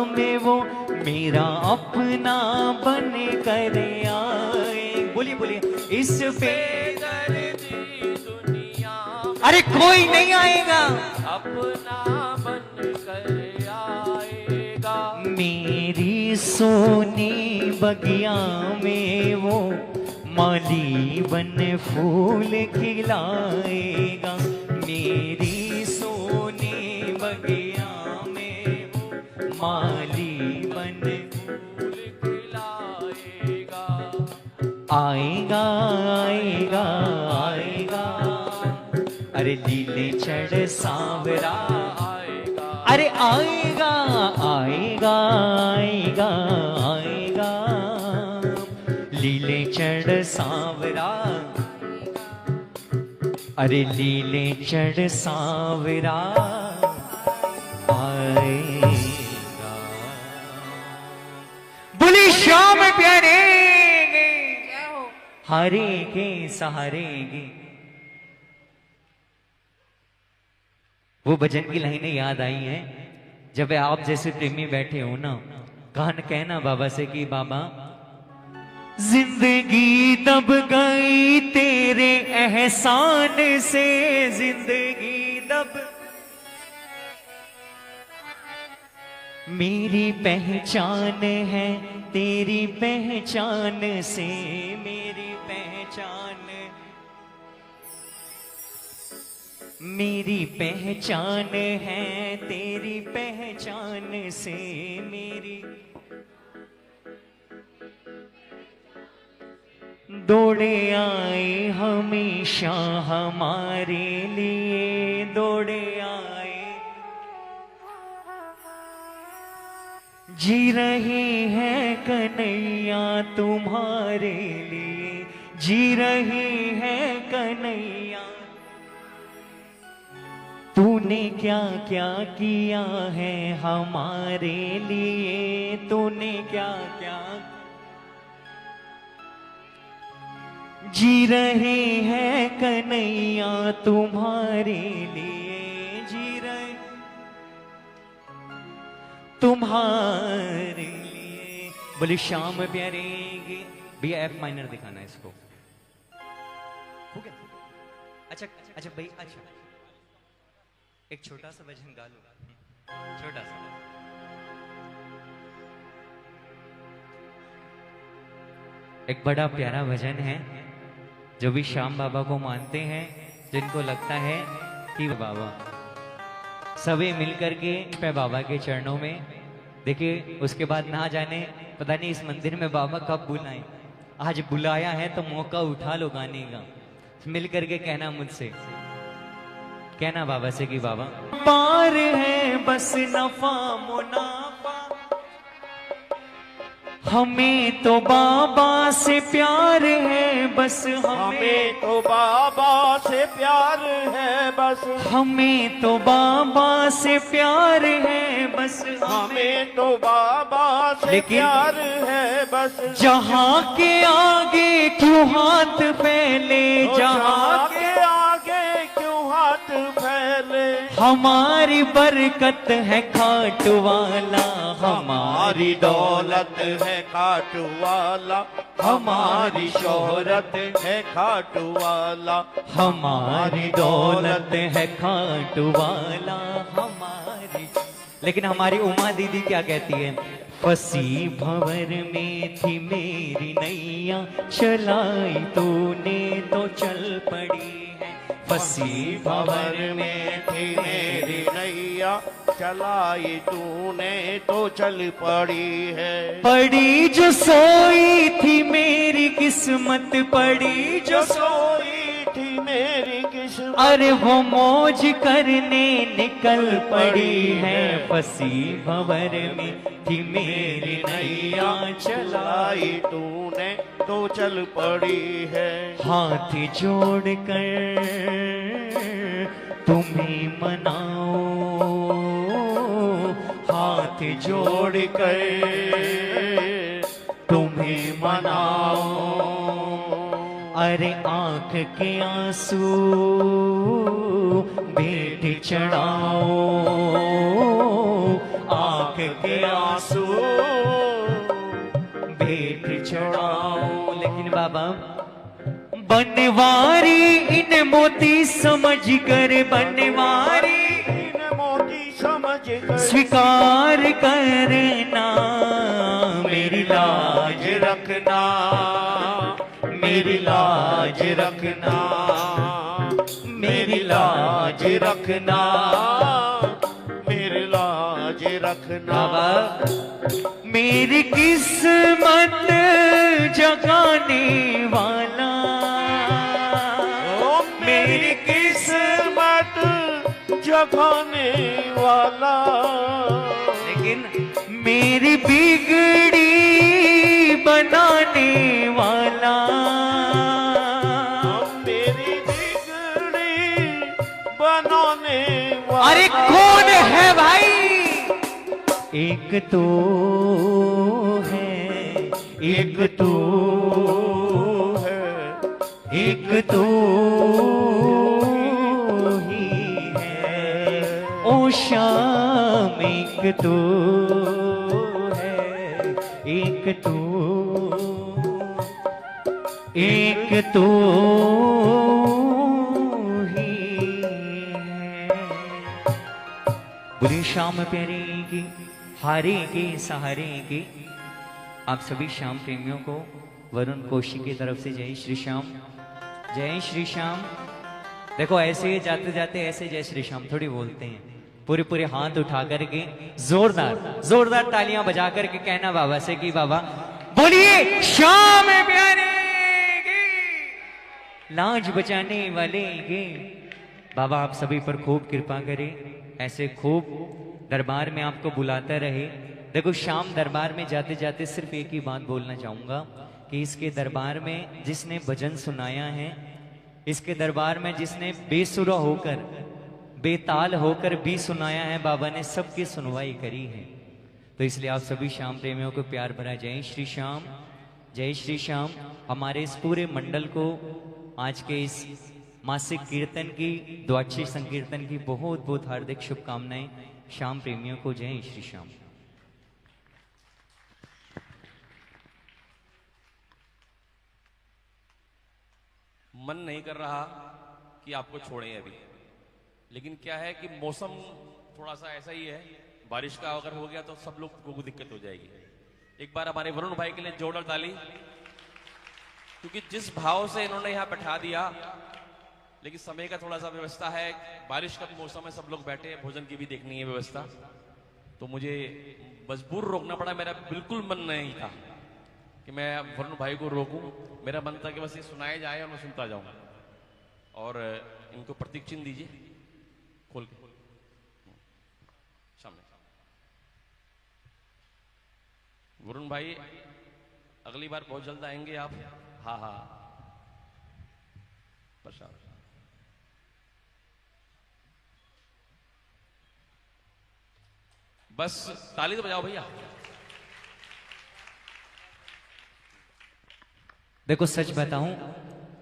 में वो मेरा अपना बन कर आए। बोलिए बोलिए, इस बेदर्दी दुनिया, अरे कोई नहीं आएगा, अपना बन कर आएगा। मेरी सोनी बगिया में वो माली बन फूल खिलाएगा। मेरी सोनी बगिया में वो माली बन फूल खिलाएगा। आएगा आएगा आएगा, अरे लीले चढ़ सांवरा आएगा। अरे आएगा आएगा आएगा आएगा। लीले चढ़ सांवरा, अरे लीले चढ़ सांवरा आएगा। बोली श्याम प्यारे हरे के सहारे गे। वो भजन की लाइनें याद आई हैं। जब आप जैसे प्रेमी बैठे हो ना, कहना बाबा से कि बाबा जिंदगी दब गई तेरे एहसान से, जिंदगी दब, मेरी पहचान है तेरी पहचान से, मेरी पहचान, मेरी पहचान है तेरी पहचान से, मेरी दौड़े आए हमेशा हमारे लिए, दौड़े आए, जी रहे हैं कन्हैया तुम्हारे लिए, जी रहे हैं कन्हैया तूने क्या क्या किया है हमारे लिए, तूने क्या क्या जी रहे हैं कन्हैया तुम्हारे लिए, जी रहे तुम्हारे लिए। बोले श्याम प्यारे की। भैया एफ माइनर दिखाना इसको, हो गया? अच्छा अच्छा भाई, अच्छा एक छोटा सा भजन गा लो, छोटा सा। एक बड़ा प्यारा भजन है जो भी श्याम बाबा को मानते हैं, जिनको लगता है कि बाबा सभी मिलकर के पे बाबा के चरणों में। देखिए उसके बाद ना जाने पता नहीं इस मंदिर में बाबा कब बुलाएं। आज बुलाया है तो मौका उठा लो गाने का, मिल करके कहना मुझसे, कहना बाबा से कि बाबा पार है बस नफा मुनाफा, हमें तो बाबा से प्यार है बस, हमें तो बाबा से प्यार है बस, हमें तो बाबा से प्यार है बस, हमें तो बाबा से प्यार है बस। जहाँ के आगे क्यों हाथ फैले, जहाँ के आगे क्यों हाथ फैले, हमारी बरकत है खाट वाला, हमारी दौलत है खाट वाला, हमारी शोहरत है खाट वाला, हमारी दौलत है खाट वाला हमारी। लेकिन हमारी उमा दीदी क्या कहती है? फंसी भंवर में थी मेरी नैया, चलाई तूने तो चल पड़ी है। फंसी भंवर में थी मेरी नैया, चलाई तूने तो चल पड़ी है। पड़ी जो सोई थी मेरी किस्मत, पड़ी जो सोई थी मेरी किस्मत, अरे वो मौज करने निकल पड़ी है। फंसी भंवर में थी मेरी नैया, चलाई तूने तो चल पड़ी है। हाथ जोड़ कर तुम्हें मनाओ, हाथ जोड़ कर तुम्हें मनाओ। अरे आंख के आंसू भेंट चढ़ाओ, आंख के आंसू भेंट चढ़ाओ। लेकिन बाबा बनवारी इन मोती समझ कर, बनवारी इन मोती समझ कर स्वीकार करना, मेरी लाज रखना, मेरी लाज रखना, मेरी लाज रखना, मेरी लाज रखना। मेरी किस्मत जगाने वाला, मेरी किस्मत जगाने वाला। लेकिन मेरी बिगड़ी बनाने वाला, मेरी बिगड़ी बनाने वाला। अरे कौन है भाई? एक तो है, एक तो है, एक तो ही है। ओ शाम एक तो है, एक तो, एक तो ही है। बुरी शाम प्यारे की, हारे के सहारे के। आप सभी श्याम प्रेमियों को वरुण कोशी की तरफ से जय श्री श्याम, जय श्री श्याम। देखो ऐसे जाते जाते ऐसे जय श्री श्याम थोड़ी बोलते हैं, पूरे पूरे हाथ उठा करके जोरदार जोरदार तालियां बजा करके कहना बाबा से कि बाबा बोलिए श्याम प्यारे की, लाज बचाने वाले के। बाबा आप सभी पर खूब कृपा करें, ऐसे खूब दरबार में आपको बुलाता रहे। देखो श्याम दरबार में जाते जाते सिर्फ एक ही बात बोलना चाहूंगा कि इसके दरबार में जिसने भजन सुनाया है, इसके दरबार में जिसने बेसुरा होकर बेताल होकर भी सुनाया है, बाबा ने सबकी सुनवाई करी है। तो इसलिए आप सभी श्याम प्रेमियों को प्यार भरा जय श्री श्याम, जय श्री श्याम। हमारे इस पूरे मंडल को आज के इस मासिक कीर्तन की, द्वादशी संकीर्तन की बहुत बहुत हार्दिक शुभकामनाएं। श्याम प्रेमियों को जय श्री श्याम। मन नहीं कर रहा कि आपको छोड़ें अभी, लेकिन क्या है कि मौसम थोड़ा सा ऐसा ही है, बारिश का अगर हो गया तो सब लोग को दिक्कत हो जाएगी। एक बार हमारे वरुण भाई के लिए जोरदार ताली, क्योंकि जिस भाव से इन्होंने यहां बैठा दिया, लेकिन समय का थोड़ा सा व्यवस्था है, बारिश का मौसम है, सब लोग बैठे हैं, भोजन की भी देखनी है व्यवस्था, तो मुझे मजबूर रोकना पड़ा। मेरा बिल्कुल मन नहीं था कि मैं वरुण भाई को रोकूं, मेरा मन था कि बस ये सुनाया जाए और मैं सुनता जाऊं। और इनको प्रतीक चिन्ह दीजिए खोल के सामने। वरुण भाई अगली बार बहुत जल्द आएंगे आप। हाँ हाँ प्रसाद। बस ताली तो बजाओ भैया। देखो सच बताऊं,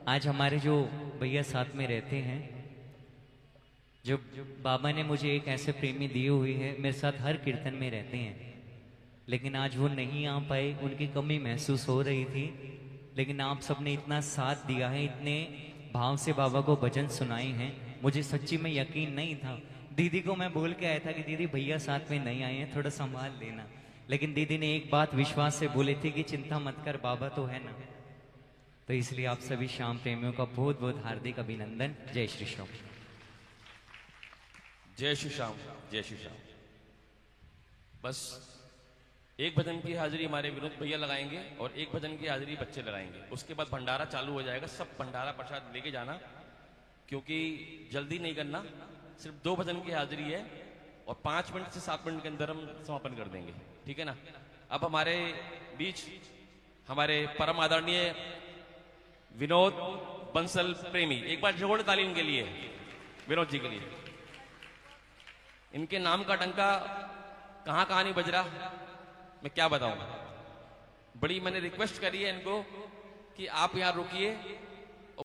आज हमारे जो भैया साथ में रहते हैं, जो बाबा ने मुझे एक ऐसे प्रेमी दिए हुए हैं, मेरे साथ हर कीर्तन में रहते हैं, लेकिन आज वो नहीं आ पाए, उनकी कमी महसूस हो रही थी। लेकिन आप सबने इतना साथ दिया है, इतने भाव से बाबा को भजन सुनाए हैं, मुझे सच्ची में यकीन नहीं था। दीदी को मैं बोल के आया था कि दीदी भैया साथ में नहीं आए हैं, थोड़ा संभाल लेना, लेकिन दीदी ने एक बात विश्वास से बोली थी कि चिंता मत कर, बाबा तो है ना। तो इसलिए आप सभी श्याम प्रेमियों का बहुत बहुत हार्दिक अभिनंदन। जय श्री श्याम। जय श्री श्याम, जय श्री श्याम। बस एक भजन की हाजिरी हमारे विनोद भैया लगाएंगे और एक भजन की हाजिरी बच्चे लगाएंगे, उसके बाद भंडारा चालू हो जाएगा। सब भंडारा प्रसाद लेके जाना, क्योंकि जल्दी नहीं करना, सिर्फ 2 भजन की हाजिरी है और 5 मिनट से 7 मिनट के अंदर हम समापन कर देंगे, ठीक है ना। अब हमारे बीच हमारे परम आदरणीय विनोद बंसल प्रेमी, एक बार जोड़ ताली इनके लिए, विनोद जी के लिए। इनके नाम का डंका कहां कहां नहीं बज रहा, मैं क्या बताऊं। बड़ी मैंने रिक्वेस्ट करी है इनको कि आप यहां रुकिए,